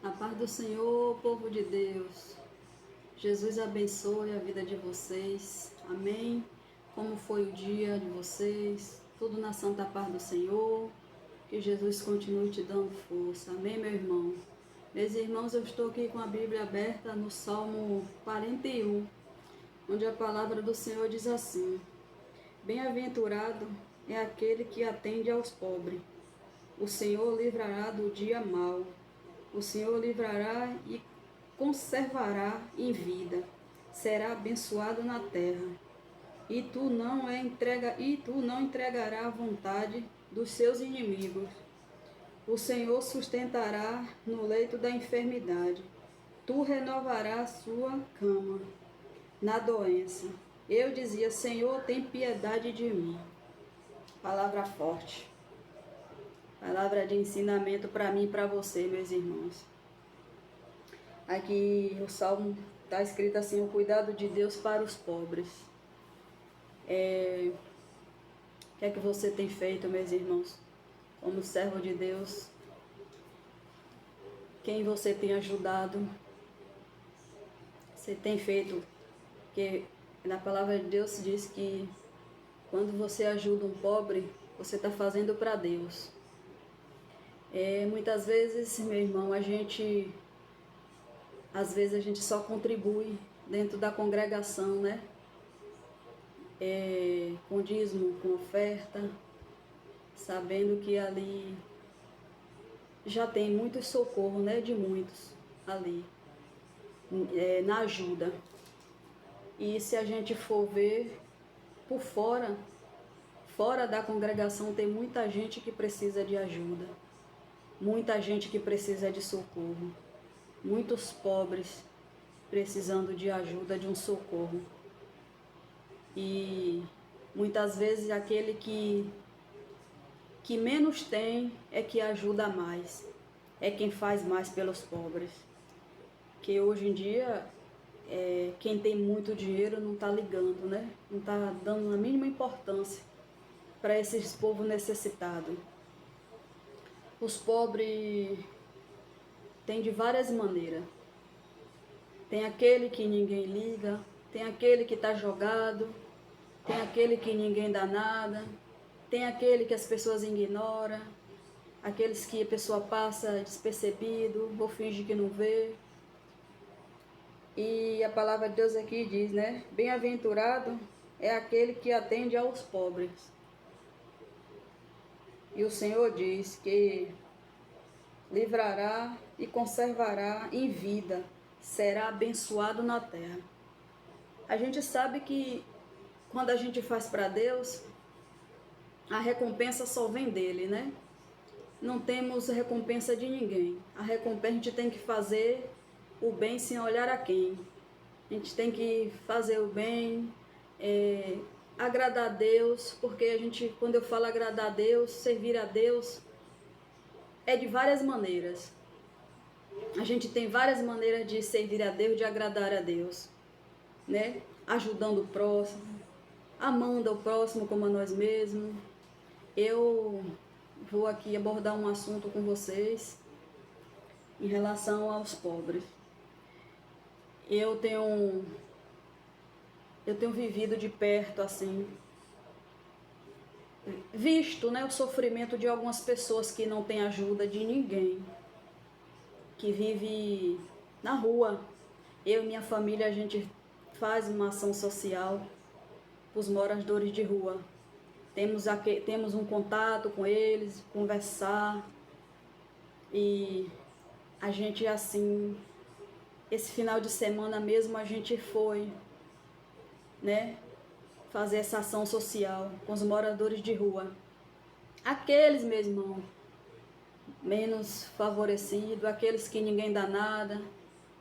A paz do Senhor, povo de Deus. Jesus abençoe a vida de vocês. Amém. Como foi o dia de vocês? Tudo na santa paz do Senhor. Que Jesus continue te dando força. Amém, meu irmão. Meus irmãos, eu estou aqui com a Bíblia aberta no Salmo 41, onde a palavra do Senhor diz assim: Bem-aventurado é aquele que atende aos pobres. O Senhor livrará do dia mau. O Senhor livrará e conservará em vida. Será abençoado na terra. E tu não entregará a vontade dos seus inimigos. O Senhor sustentará no leito da enfermidade. Tu renovarás sua cama na doença. Eu dizia: Senhor, tem piedade de mim. Palavra forte. Palavra de ensinamento para mim e para você, meus irmãos. Aqui o Salmo está escrito assim: o cuidado de Deus para os pobres. O que é que você tem feito, meus irmãos? Como servo de Deus, quem você tem ajudado? Você tem feito? Porque na palavra de Deus diz que quando você ajuda um pobre, você está fazendo para Deus. Muitas vezes, meu irmão, às vezes a gente só contribui dentro da congregação, né? Com dízimo, com oferta, sabendo que ali já tem muito socorro, né? De muitos ali, na ajuda. E se a gente for ver por fora, fora da congregação, tem muita gente que precisa de ajuda, muita gente que precisa de socorro, muitos pobres precisando de ajuda, de um socorro. E muitas vezes aquele que menos tem é que ajuda mais, é quem faz mais pelos pobres. Que hoje em dia, quem tem muito dinheiro não está ligando, né? Não está dando a mínima importância para esses povos necessitados. Os pobres têm de várias maneiras. Tem aquele que ninguém liga, tem aquele que está jogado, tem aquele que ninguém dá nada, tem aquele que as pessoas ignoram, aqueles que a pessoa passa despercebido ou finge que não vê. E a palavra de Deus aqui diz, né? Bem-aventurado é aquele que atende aos pobres. E o Senhor diz que livrará e conservará em vida, será abençoado na terra. A gente sabe que quando a gente faz para Deus, a recompensa só vem dele, né? Não temos recompensa de ninguém. A recompensa a gente tem que fazer o bem sem olhar a quem. A gente tem que fazer o bem, agradar a Deus, porque a gente, quando eu falo agradar a Deus, servir a Deus, é de várias maneiras. A gente tem várias maneiras de servir a Deus, de agradar a Deus, né? Ajudando o próximo, amando o próximo como a nós mesmos. Eu vou aqui abordar um assunto com vocês em relação aos pobres. Eu tenho vivido de perto, assim, visto, né, o sofrimento de algumas pessoas que não têm ajuda de ninguém, que vive na rua. Eu e minha família, a gente faz uma ação social para os moradores de rua. Temos um contato com eles, conversar. E a gente, assim, esse final de semana mesmo a gente foi, né, fazer essa ação social com os moradores de rua. Aqueles, meu irmão, menos favorecidos, aqueles que ninguém dá nada,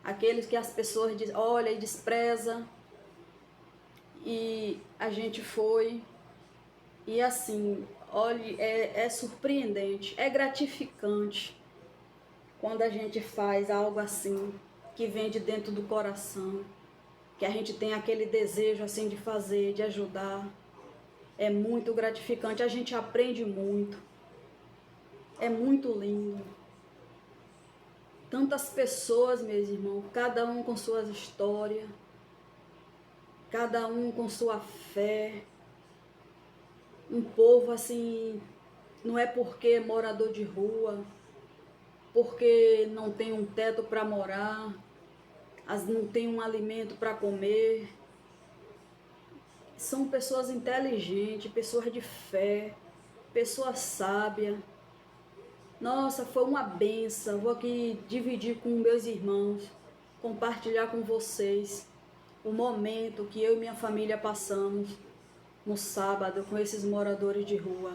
aqueles que as pessoas olham e desprezam. E a gente foi, e assim, olha, é surpreendente, é gratificante quando a gente faz algo assim, que vem de dentro do coração, que a gente tem aquele desejo assim de fazer, de ajudar. É muito gratificante, a gente aprende muito, é muito lindo. Tantas pessoas, meus irmãos, cada um com suas histórias, cada um com sua fé. Um povo assim, não é porque é morador de rua, porque não tem um teto para morar, não tem um alimento para comer. São pessoas inteligentes, pessoas de fé, pessoas sábias. Nossa, foi uma benção. Vou aqui dividir com meus irmãos, compartilhar com vocês o momento que eu e minha família passamos no sábado com esses moradores de rua.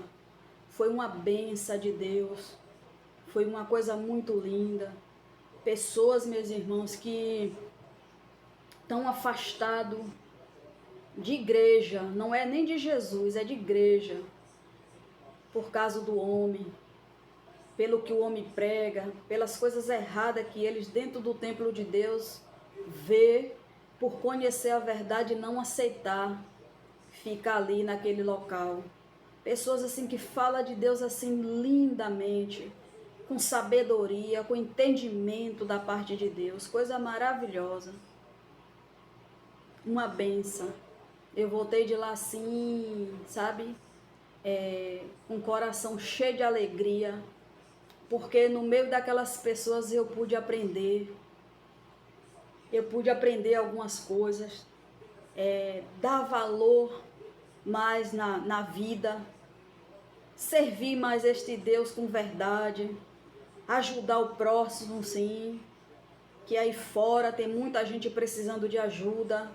Foi uma benção de Deus, foi uma coisa muito linda. Pessoas, meus irmãos, que estão afastados de igreja, não é nem de Jesus, é de igreja, por causa do homem, pelo que o homem prega, pelas coisas erradas que eles dentro do templo de Deus vê, por conhecer a verdade e não aceitar, ficar ali naquele local. Pessoas assim que falam de Deus assim lindamente, com sabedoria, com entendimento da parte de Deus, coisa maravilhosa. Uma benção. Eu voltei de lá assim, sabe? Com o coração cheio de alegria, porque no meio daquelas pessoas eu pude aprender algumas coisas, dar valor mais na vida, servir mais este Deus com verdade, ajudar o próximo, sim, que aí fora tem muita gente precisando de ajuda,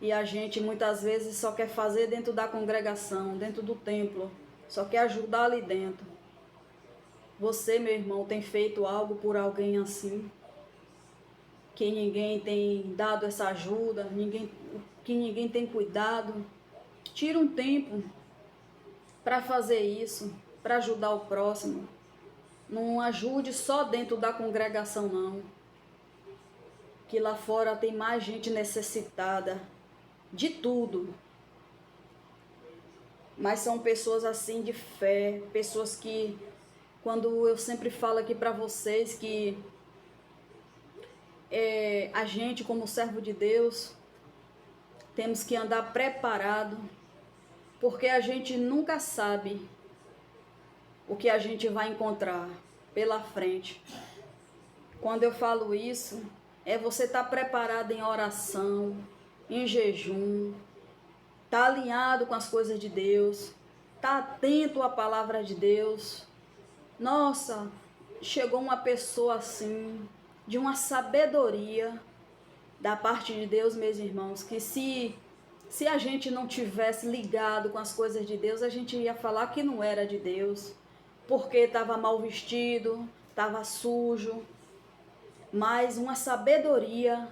e a gente muitas vezes só quer fazer dentro da congregação, dentro do templo, só quer ajudar ali dentro. Você, meu irmão, tem feito algo por alguém assim? Que ninguém tem dado essa ajuda, que ninguém tem cuidado? Tira um tempo para fazer isso, para ajudar o próximo. Não ajude só dentro da congregação, não. Que lá fora tem mais gente necessitada de tudo. Mas são pessoas assim de fé, pessoas que, quando eu sempre falo aqui para vocês que a gente, como servo de Deus, temos que andar preparado, porque a gente nunca sabe o que a gente vai encontrar pela frente. Quando eu falo isso, você estar preparado em oração, em jejum, tá alinhado com as coisas de Deus, tá atento à palavra de Deus. Nossa, chegou uma pessoa assim, de uma sabedoria da parte de Deus, meus irmãos, que se a gente não tivesse ligado com as coisas de Deus, a gente ia falar que não era de Deus, porque estava mal vestido, estava sujo. Mas uma sabedoria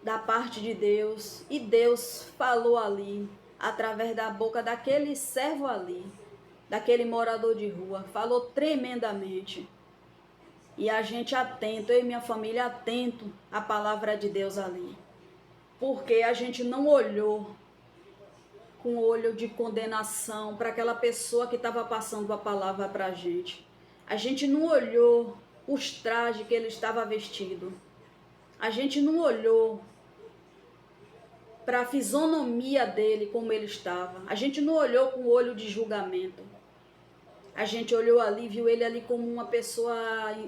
da parte de Deus, e Deus falou ali, através da boca daquele servo ali, daquele morador de rua, falou tremendamente. E a gente atento, eu e minha família atento à palavra de Deus ali. Porque a gente não olhou com olho de condenação para aquela pessoa que estava passando a palavra para a gente. A gente não olhou os trajes que ele estava vestido. A gente não olhou para a fisionomia dele, como ele estava. A gente não olhou com olho de julgamento. A gente olhou ali, viu ele ali como uma pessoa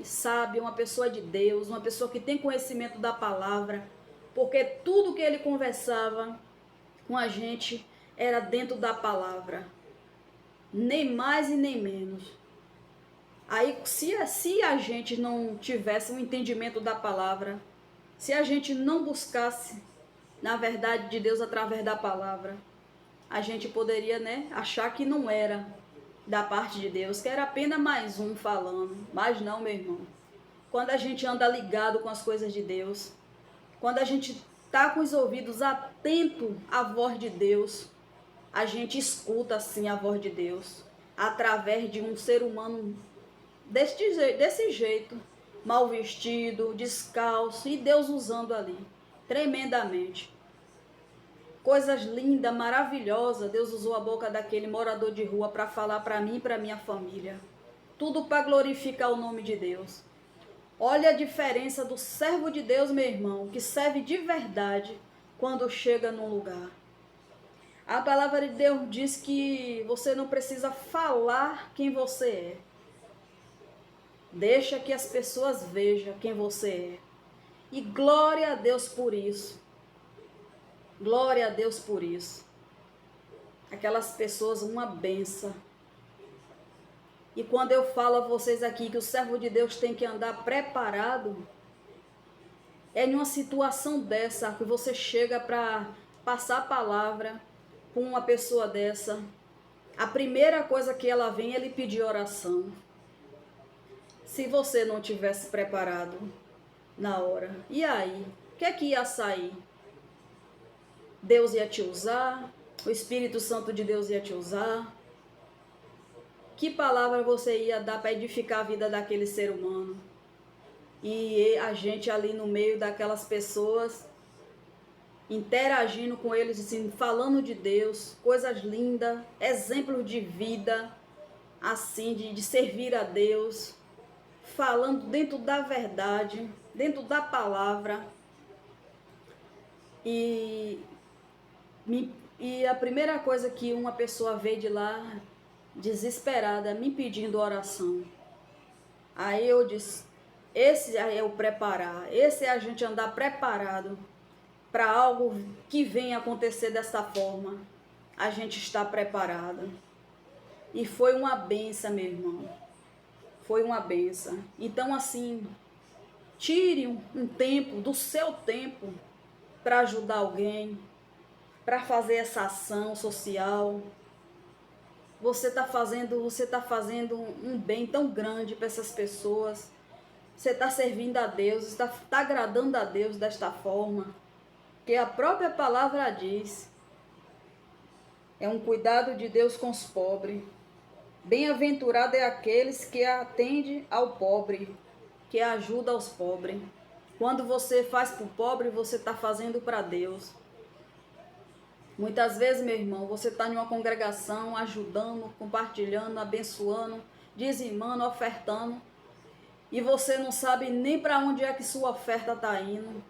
sábia, uma pessoa de Deus, uma pessoa que tem conhecimento da palavra, porque tudo que ele conversava com a gente era dentro da palavra, nem mais e nem menos. Aí, se a gente não tivesse um entendimento da palavra, se a gente não buscasse na verdade de Deus através da palavra, a gente poderia, achar que não era da parte de Deus, que era apenas mais um falando. Mas não, meu irmão. Quando a gente anda ligado com as coisas de Deus, quando a gente está com os ouvidos atentos à voz de Deus, a gente escuta assim a voz de Deus, através de um ser humano desse jeito, mal vestido, descalço, e Deus usando ali, tremendamente. Coisas lindas, maravilhosas, Deus usou a boca daquele morador de rua para falar para mim e para minha família. Tudo para glorificar o nome de Deus. Olha a diferença do servo de Deus, meu irmão, que serve de verdade quando chega num lugar. A palavra de Deus diz que você não precisa falar quem você é. Deixa que as pessoas vejam quem você é. E glória a Deus por isso. Glória a Deus por isso. Aquelas pessoas, uma benção. E quando eu falo a vocês aqui que o servo de Deus tem que andar preparado, é em uma situação dessa que você chega para passar a palavra com uma pessoa dessa. A primeira coisa que ela vem é lhe pedir oração. Se você não tivesse preparado na hora, e aí? O que é que ia sair? Deus ia te usar? O Espírito Santo de Deus ia te usar? Que palavra você ia dar para edificar a vida daquele ser humano? E a gente ali no meio daquelas pessoas, interagindo com eles, assim, falando de Deus, coisas lindas, exemplos de vida, assim, de servir a Deus, falando dentro da verdade, dentro da palavra. E a primeira coisa que uma pessoa veio de lá, desesperada, me pedindo oração. Aí eu disse, esse é o preparar, esse é a gente andar preparado para algo que venha acontecer dessa forma. A gente está preparado. E foi uma benção, meu irmão. Foi uma benção. Então, assim, tire um tempo, do seu tempo, para ajudar alguém, para fazer essa ação social. Você está fazendo um bem tão grande para essas pessoas. Você está servindo a Deus, está agradando a Deus desta forma. Que a própria palavra diz. É um cuidado de Deus com os pobres. Bem-aventurado é aqueles que atendem ao pobre, que ajuda aos pobres. Quando você faz para o pobre, você está fazendo para Deus. Muitas vezes, meu irmão, você está em uma congregação ajudando, compartilhando, abençoando, dizimando, ofertando, e você não sabe nem para onde é que sua oferta está indo.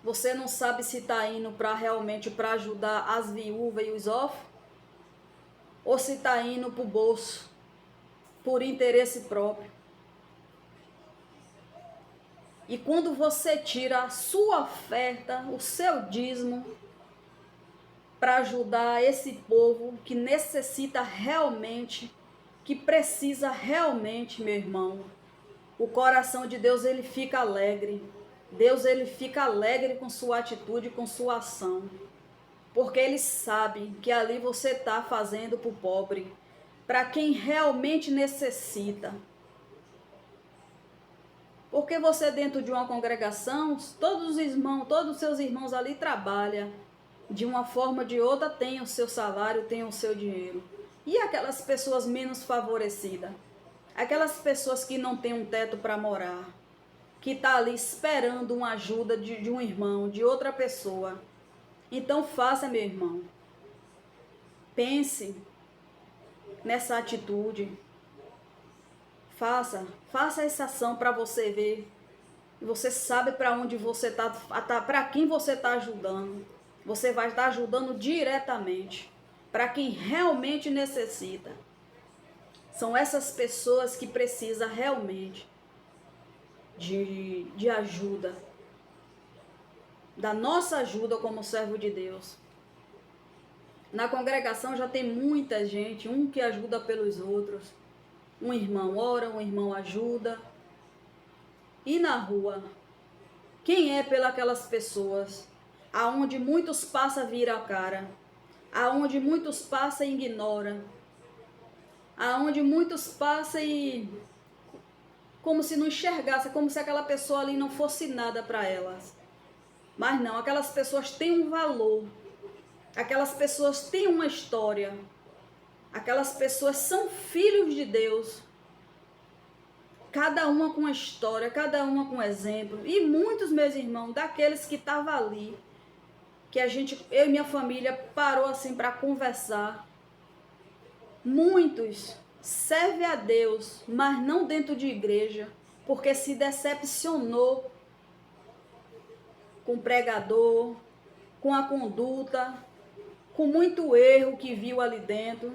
Você não sabe se está indo realmente para ajudar as viúvas e os órfãos, ou se está indo para o bolso, por interesse próprio. E quando você tira a sua oferta, o seu dízimo, para ajudar esse povo que necessita realmente, que precisa realmente, meu irmão, o coração de Deus, ele fica alegre. Deus, ele fica alegre com sua atitude, com sua ação. Porque ele sabe que ali você está fazendo para o pobre, para quem realmente necessita. Porque você dentro de uma congregação, todos os seus irmãos ali trabalham. De uma forma ou de outra tem o seu salário, tem o seu dinheiro. E aquelas pessoas menos favorecidas? Aquelas pessoas que não têm um teto para morar, que está ali esperando uma ajuda de um irmão, de outra pessoa. Então faça, meu irmão. Pense nessa atitude. Faça essa ação para você ver. Você sabe para onde você está, para quem você está ajudando. Você vai estar ajudando diretamente para quem realmente necessita. São essas pessoas que precisam realmente de ajuda, da nossa ajuda como servo de Deus. Na congregação já tem muita gente, um que ajuda pelos outros. Um irmão ora, um irmão ajuda. E na rua, quem é pelas pessoas? Aonde muitos passam vira a cara, aonde muitos passam e ignora, aonde muitos passam e como se não enxergasse, como se aquela pessoa ali não fosse nada para elas. Mas não, aquelas pessoas têm um valor, aquelas pessoas têm uma história, aquelas pessoas são filhos de Deus, cada uma com uma história, cada uma com um exemplo. E muitos, meus irmãos, daqueles que estavam ali, que eu e minha família parou assim para conversar. Muitos servem a Deus, mas não dentro de igreja. porque se decepcionou com o pregador, com a conduta, com muito erro que viu ali dentro.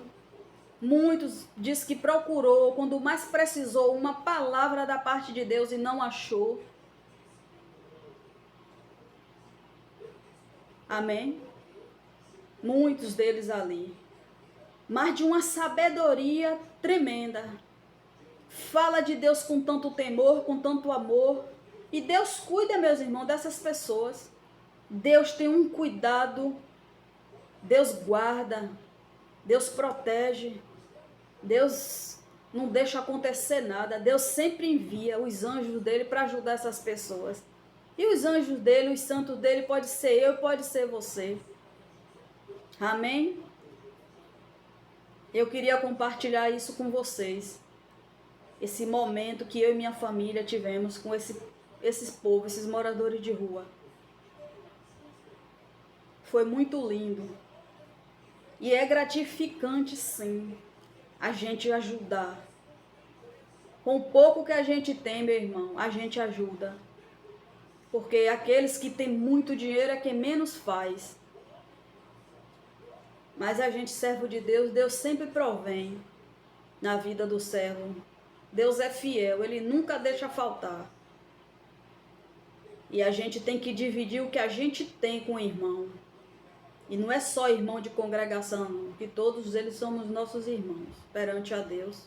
Muitos diz que procurou, quando mais precisou, uma palavra da parte de Deus e não achou. Amém? Muitos deles ali. Mas de uma sabedoria tremenda. Fala de Deus com tanto temor, com tanto amor. E Deus cuida, meus irmãos, dessas pessoas. Deus tem um cuidado. Deus guarda. Deus protege. Deus não deixa acontecer nada. Deus sempre envia os anjos dele para ajudar essas pessoas. E os anjos dele, os santos dele, pode ser eu, pode ser você. Amém? Eu queria compartilhar isso com vocês. Esse momento que eu e minha família tivemos com esses povos, esses moradores de rua. Foi muito lindo. E é gratificante, sim, a gente ajudar. Com o pouco que a gente tem, meu irmão, a gente ajuda. Porque aqueles que têm muito dinheiro é quem menos faz. Mas a gente, servo de Deus, Deus sempre provém na vida do servo. Deus é fiel, Ele nunca deixa faltar. E a gente tem que dividir o que a gente tem com o irmão. E não é só irmão de congregação, não, que todos eles somos nossos irmãos perante a Deus.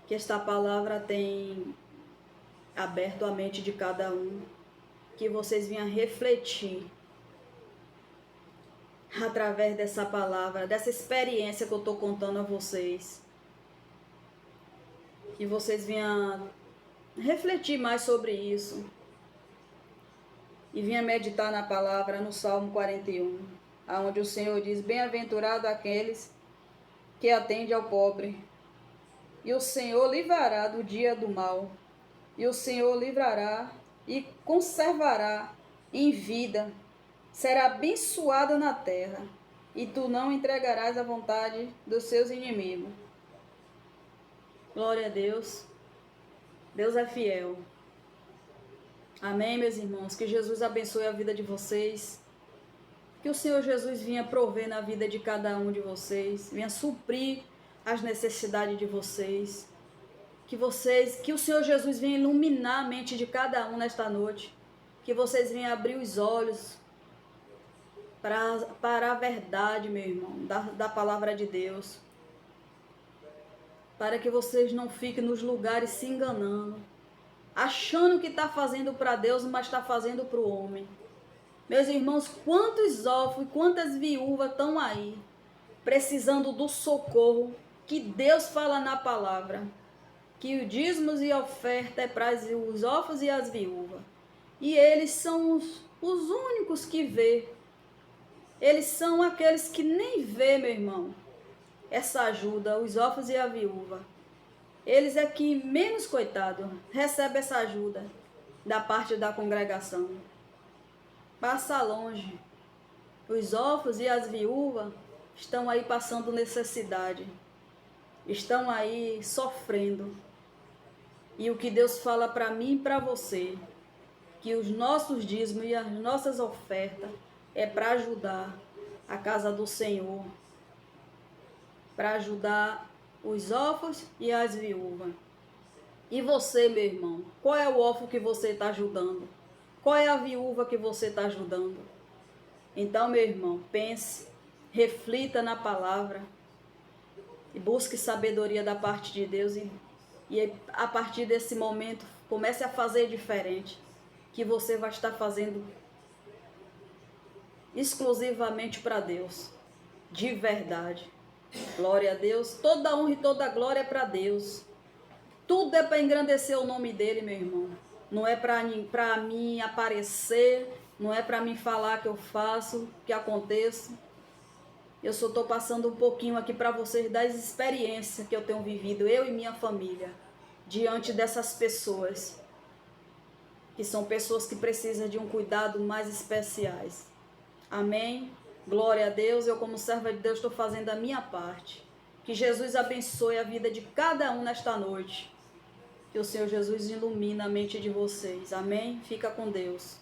Que esta palavra tem aberto a mente de cada um. Que vocês venham refletir através dessa palavra, dessa experiência que eu estou contando a vocês. Que vocês venham refletir mais sobre isso. E venha meditar na palavra no Salmo 41, onde o Senhor diz: bem-aventurado aqueles que atendem ao pobre, e o Senhor livrará do dia do mal, e o Senhor livrará e conservará em vida, será abençoado na terra, e tu não entregarás à vontade dos seus inimigos. Glória a Deus. Deus é fiel. Amém, meus irmãos? Que Jesus abençoe a vida de vocês. Que o Senhor Jesus venha prover na vida de cada um de vocês. Venha suprir as necessidades de vocês. Que o Senhor Jesus venha iluminar a mente de cada um nesta noite. Que vocês venham abrir os olhos para a verdade, meu irmão, da palavra de Deus. Para que vocês não fiquem nos lugares se enganando, achando que está fazendo para Deus, mas está fazendo para o homem. Meus irmãos, quantos órfãos, quantas viúvas estão aí, precisando do socorro que Deus fala na palavra, que o dízimos e oferta é para os órfãos e as viúvas. E eles são os únicos que vê. Eles são aqueles que nem vê, meu irmão, essa ajuda, os órfãos e a viúva. Eles é que menos, coitado, recebe essa ajuda da parte da congregação. Passa longe. Os órfãos e as viúvas estão aí passando necessidade. Estão aí sofrendo. E o que Deus fala para mim e para você, que os nossos dízimos e as nossas ofertas é para ajudar a casa do Senhor, para ajudar os órfãos e as viúvas. E você, meu irmão, qual é o órfão que você está ajudando? Qual é a viúva que você está ajudando? Então, meu irmão, pense, reflita na palavra e busque sabedoria da parte de Deus e a partir desse momento comece a fazer diferente, que você vai estar fazendo exclusivamente para Deus, de verdade. Glória a Deus, toda honra e toda glória é para Deus. Tudo é para engrandecer o nome dele, meu irmão. Não é para mim aparecer, não é para mim falar que eu faço, que aconteça. Eu só estou passando um pouquinho aqui para vocês das experiências que eu tenho vivido, eu e minha família, diante dessas pessoas, que são pessoas que precisam de um cuidado mais especiais. Amém? Glória a Deus. Eu, como serva de Deus, estou fazendo a minha parte. Que Jesus abençoe a vida de cada um nesta noite. Que o Senhor Jesus ilumine a mente de vocês. Amém? Fica com Deus.